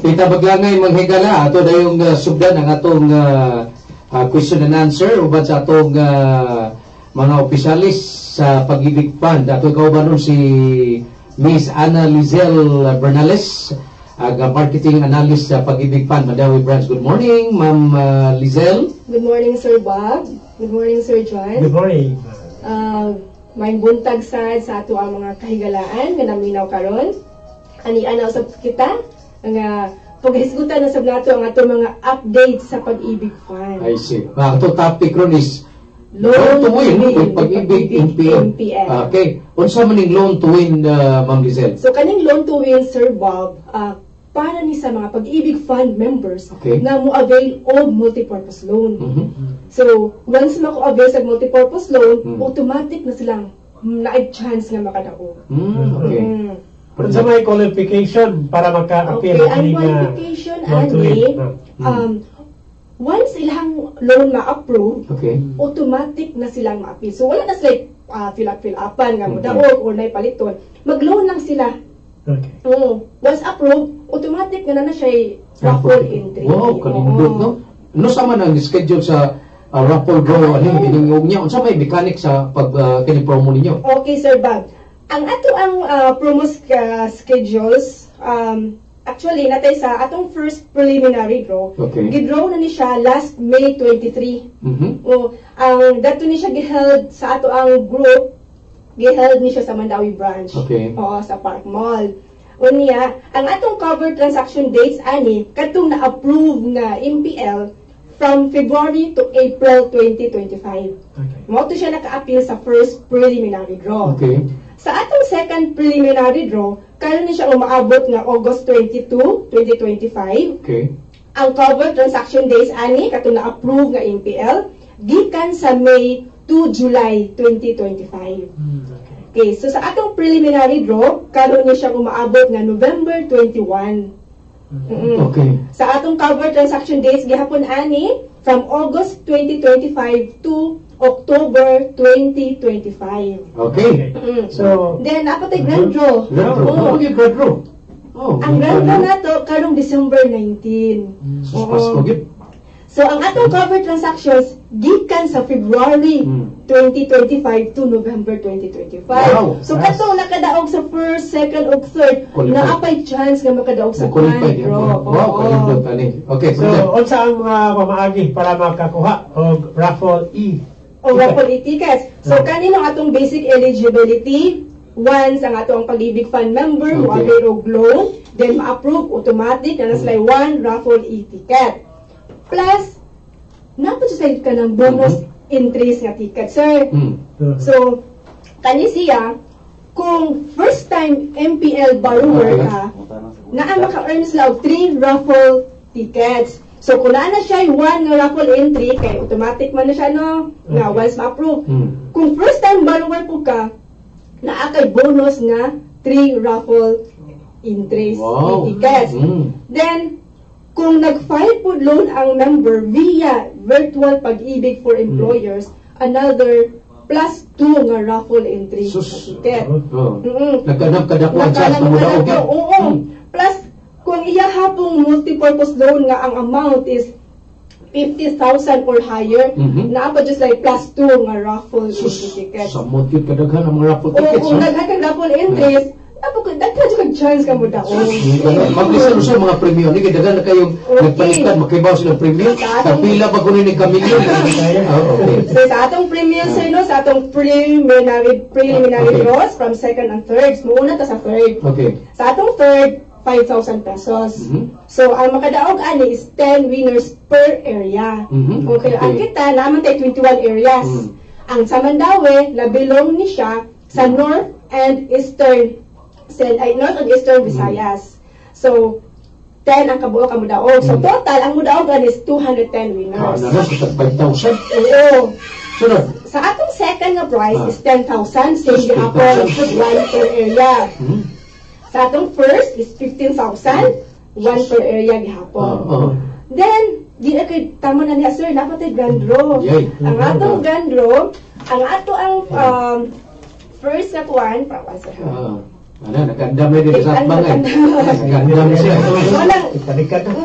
Kita baglangay manghigala ato dayong sugdan ang atong question and answer uban sa atong mga opisyalis sa Pag-ibig Fund. Ato kauban si Miss Ana Lizelle Bernales, marketing analyst sa Pag-ibig Fund, Mandawi Branch. Good morning, Ma'am Lizelle. Good morning, Sir Bob. Good morning, Sir John. Good morning. May buntag sad sa ato ang mga kahigalaan nga naminaw karon. Ani-ana usab kita nga paghisgutan na sab nato ang ato mga updates sa Pag-ibig Fund. I see. Ato topic ron is Loan to Win, Pag-ibig MPL. Okay. Unsa man ning loan to win, Ma'am Lizelle? So kaning loan to win, Sir Bob, para ni sa mga Pag-ibig Fund members na mo-avail og multipurpose loan. So, once mako-avail sa multipurpose loan, automatic na silang na-chance nga makadao. Okay. Pero sa may qualification para maka-appeal. Okay, ang qualification, once ilang loan ma-approve, automatic na silang ma-appeal. So, wala na sila fill-upan nga mo daog or na paliton. Mag-loan lang sila. Okay. Once approved, automatic na siya raffle entry. Wow, kanindot, no? Ano sa man ang schedule sa raffle draw? Ano yung biningog niya? Unsa may mechanic sa pag-kini-promo ninyo? Okay, Sir Bob. Ang ato ang promo schedules, actually, natay sa atong first preliminary draw. Gidraw na ni siya last May 23. Ang dato ni siya giheld sa ato ang group, giheld ni siya sa Mandawi Branch. Oo, sa Park Mall. Unya, ang atong cover transaction dates ani katong na-approve na MPL from February to April 2025. Mo to siya naka-appeal sa first preliminary draw. Sa atong second preliminary draw, karon ni siya umaabot nga August 22, 2025. Ang cover transaction dates ani katong na-approve nga MPL gikan sa May to July 2025. Okay, so sa atong preliminary draw, karon ni siya umaabot nga November 21. Sa atong cover transaction dates gihapon ani from August 2025 to October 2025. So then apatay grand draw. Grand draw. Ang grand draw nato karong December 19. So ang atong cover transactions gikan sa February 2025 to November 2025. So katong nakadaog sa first, second, ug third, naapay chance nga makadaog sa grand draw. Okay, so unsa ang mga pamaagi para makakuha og raffle E? O raffle E tickets. So kanino atong basic eligibility? Once ang ato ang Pag-ibig Fund member mo avail og loan, then ma-approve automatic na sila one raffle E ticket. Plus, napatusalit ka ng bonus entries nga ticket, sir. So, kani siya, kung first time MPL borrower ka, na maka-earn sila og 3 raffle tickets. So, kung na siya yung 1 nga raffle entry, kay automatic man na siya, no? Nga, once ma-approve. Kung first time borrower po ka, naakay bonus nga 3 raffle entries tickets. Then, kung nag-file po loan ang member via virtual Pag-ibig for employers, another plus 2 nga raffle entry ticket. Nagkanap kadakuan sa mudaog. Plus, kung iya hapong multipurpose loan nga ang amount is 50,000 or higher, naapa just like plus 2 nga raffle entry ticket. Samot yun kadaghan ang mga raffle tickets. Kung daghan kang raffle entries, daghan chance ka mo daw. Mag-listen sa mga premium. Hindi kadagan na kayong nagpalitan, makibaw silang premium. Kapila pa kunin ng kamilyon. So sa atong premium, sir, no? Sa atong preliminary draws from second and third. Muna ta sa third. Sa atong third, 5,000 pesos. So, ang makadaog ani is 10 winners per area. Okay, ang kita, naman tayo 21 areas. Ang sa Mandawi, nabilong ni siya sa North and Eastern North and Eastern Visayas. So, 10 ang kabuo ka mudaog. So, total, ang mudaogan is 210 winners. Sa 5,000? Oo. Sa atong second na prize is 10,000. Same gihapon, 1 per area. Sa atong first is 15,000. 1 per area gihapon. Then, di na kayo, tama na niya, sir, napatay grand draw. Ang atong grand draw, ang ato ang first na kuwan, Ano, nakandam na din sa atbangan. Nakandam na siya.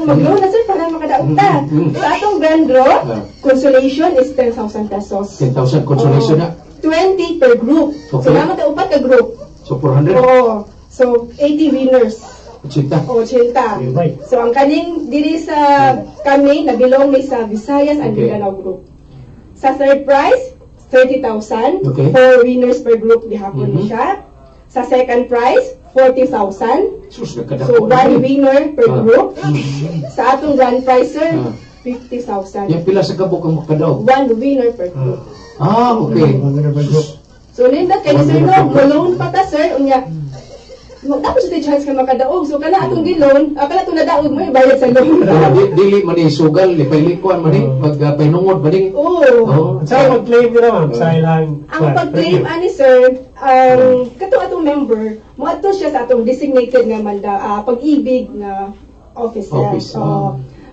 Mag-loan na sir para makadaog ta. Sa atong grand draw, consolation is 10,000 pesos. 10,000 consolation na. 20 per group. So, naman tayo upat ka group. So, 400? Oo. So, 80 winners. 80? Oo, 80. So, ang kaning diri sa kami, nabilong may sa Visayas and Mindanao group. Sa third prize, 30,000. 4 winners per group, gihapon ni siya. Sa second prize, 40,000. So, 1 winner per group. Sa atong grand prize, sir, 50,000. Yung pila sa kabuk ang makadaog? 1 winner per group. Ah, okay. So, linda kayo, sir, no? Malone pa ta, sir. Unya, tapos ito chance ka makadaog. So, kana atong gilon, kana itong nadaog mo, ibayad sa loan. Dili man yung sugal, lipay-likuan man yung pagpainungod man yung... Oo. Saan mag-claim nila, ma'am? Sa ilang... Ang pag-claim, ani, sir, katong atong member, muadto siya sa atong designated nga manda, pag-ibig na officer.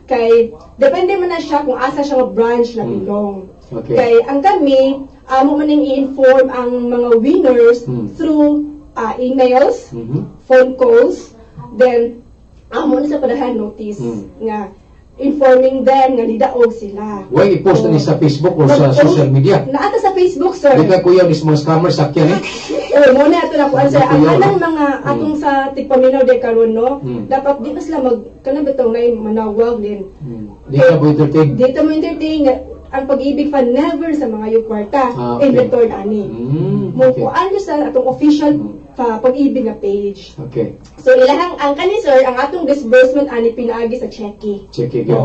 Kay, depende man na siya kung asa siya nga branch na bilong. Kay, ang kami, mo man i-inform ang mga winners through emails, phone calls, then amo na sa padahan notice nga informing them nga nidaog sila. Why i-post na sa Facebook or sa social media? Naata sa Facebook, sir. Di ka kuya ni mga scammers sakyan eh? Oo, muna ito na po. Sir, ang anang mga atong sa tigpaminaw de karon no, dapat di na sila kanang bitong na manawag din. Di ka mo entertain? Di ka mo entertain ang pag-ibig fan never sa mga yung kwarta in return ani. Mukuan nyo sa atong official pag-ibig na page. Okay. So ilahang ang kani sir, ang atong disbursement ani pinaagi sa cheque. Cheque ka.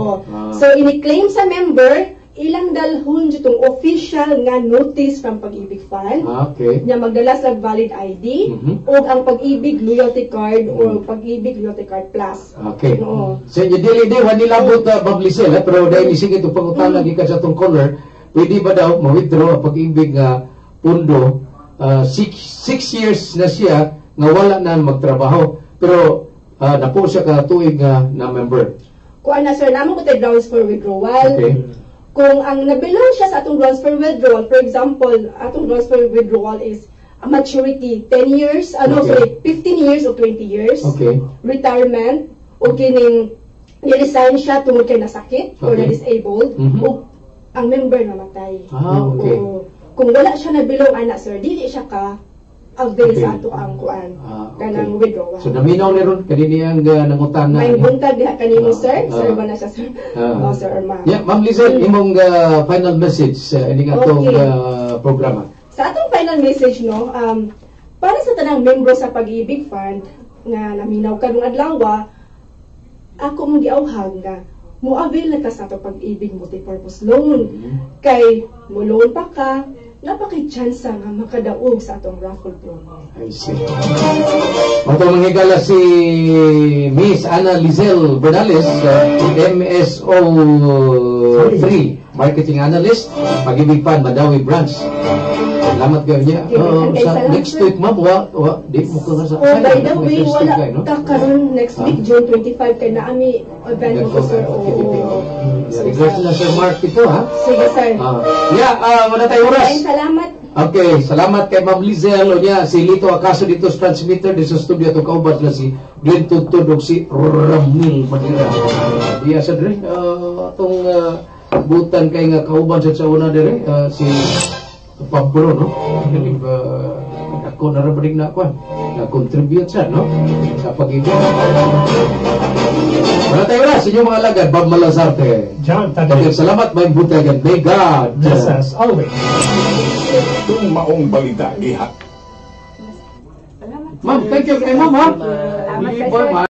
So ini-claim sa member ilang dalhon itong official nga notice from Pag-ibig Fund. Okay. Nya magdala sa valid ID o ang Pag-ibig loyalty card or Pag-ibig loyalty card plus. Okay. So yung dili nilabot na bablisel pero dahil isig ito pangutana gikan sa itong caller, pwede ba daw ma-withdraw ang Pag-ibig nga pundo 6 years na siya nga wala na magtrabaho pero napo siya ka tuig na member. Kuan na sir, namo ko tay grounds for withdrawal. Okay. Kung ang nabilong siya sa atong grounds for withdrawal, for example, atong grounds for withdrawal is a maturity 10 years, 15 years o 20 years. Okay. Retirement, o kining ni-resign siya tungod kay nasakit or na-disabled, o ang member namatay. Okay. Kung wala siya nabilong anak sir, dili siya ka avail sa ato ang kuan kanang withdrawal. So naminaw ni ron kanini ang nangutan na. May buntag diha kanimo sir, sir ba na siya sir? Sir or ma'am. Yeah, Ma'am Lizelle, imong final message sa ining atong programa. Sa atong final message no, para sa tanang membro sa Pag-ibig Fund nga naminaw kadung adlaw, ako mong giawhag nga mo-avail na ka sa atong Pag-ibig multipurpose loan. Kay mo loan pa ka, napakay chance nga makadaog sa atong raffle promo. I see. Ito manghigala si Miss Ana Lizelle Bernales, MSO 3, Marketing Analyst, Pag-ibig Fund, Madawi Branch. Salamat kayo niya. Sa next week, ma'am, di mo ka sa... by the way, wala ka karon next week, June 25, kay na ami event mo sir. Regards na Sir Mark ito, ha? Sige, sir. Wala tayo oras. Salamat. Okay, salamat kay Ma'am Lizelle. O niya, si Lito Acaso dito sa transmitter, dito sa studio ito kaubat na si Glenn Tutudog, si Ramil Manira. Diya sa dire, itong butan kay nga kauban sa una dire, si Pablo, no? Ako narabanig na ako, na-contribute siya, no? Sa Pag-ibig. Wala tayo na, sa inyong mga alagad, Bob Malazarte. John Taday. Salamat, may butagan. May God. Bless us always. Itong maong balita, ihat. Ma'am, thank you kay Ma'am, ha? Salamat, sir.